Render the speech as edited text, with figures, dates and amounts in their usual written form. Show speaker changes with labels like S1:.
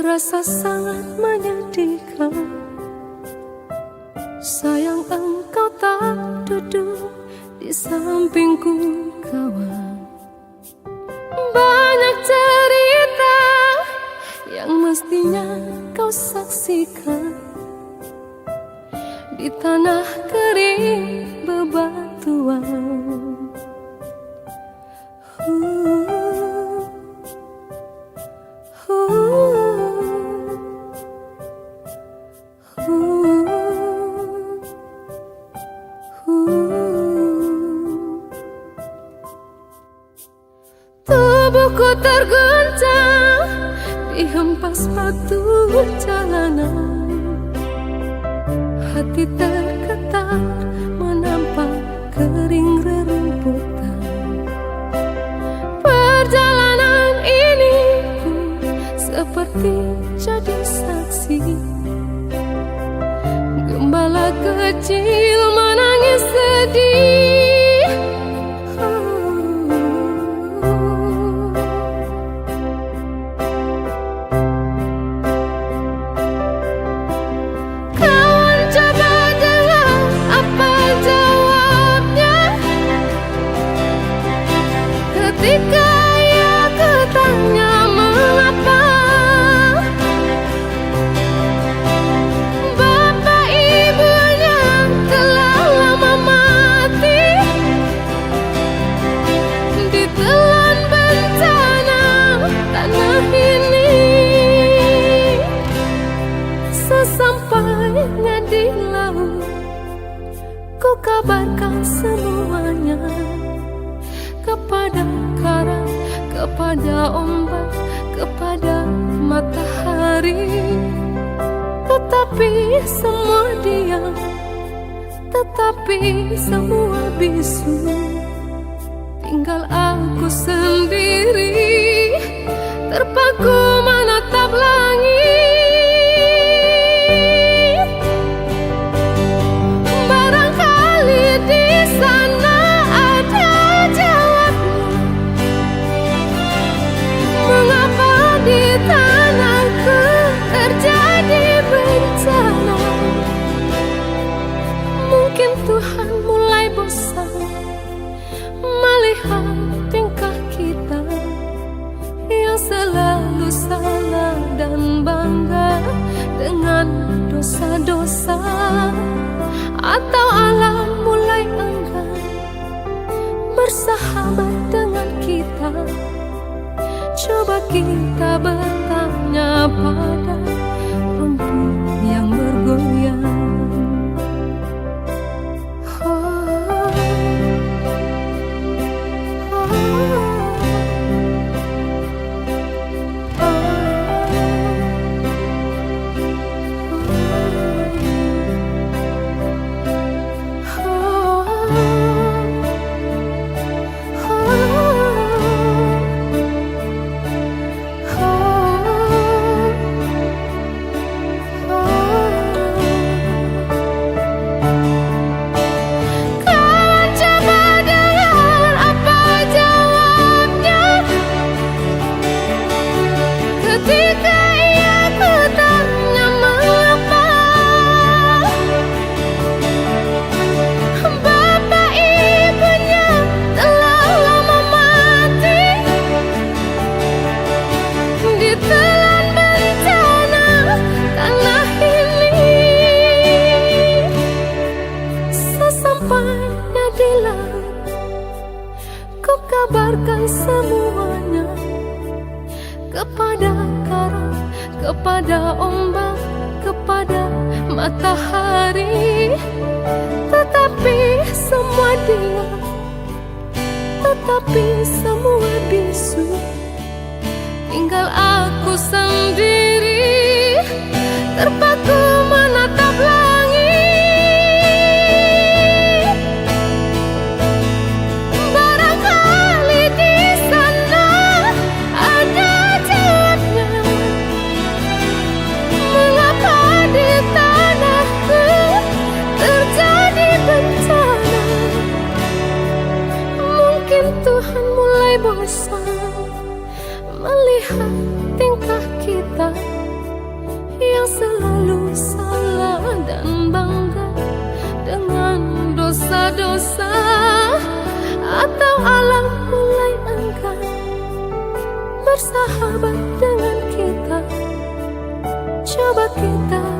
S1: terasa sangat menyedihkan. Sayang engkau tak duduk di sampingku kawan. Banyak cerita yang mestinya kau saksikan di tanah kering bebatuan. Tubuhku terguncang dihempas batu jalanan. Hati tergetar menampak kering rerumputan. Perjalanan ini ku seperti jadi saksi. Gembala kecil menangis sedih. Ketika ia kutanya mengapa bapak ibunya telah lama mati, ditelan bencana tanah ini. Sesampainya di laut, ku kabarkan semuanya kepada karang, kepada ombak, kepada matahari. Tetapi semua diam, tetapi semua bisu. Tinggal aku sendiri, terpaku menatap langit. Barangkali di sana ada jawabnya, mengapa di tanahku terjadi bencana. Mungkin Tuhan mulai bosan melihat tingkah kita yang selalu salah dan bangga dengan dosa-dosa. Atau alam mulai enggan bersahabat dengan kita. Coba kita bertanya pada rumput yang bergoyang. Ketika ia kutanya mengapa bapak ibunya telah lama mati, ditelan bencana tanah ini. Sesampainya di laut, ku kabarkan semuanya kepada karang, kepada ombak, kepada matahari. Tetapi semua diam, tetapi semua bisu. Tinggal aku sendiri, terpaku menatap langit. Barangkali di sana ada jawabnya, mengapa di tanahku terjadi bencana. Mungkin Tuhan mulai bosan melihat tingkah kita bersahabat dengan kita. Coba kita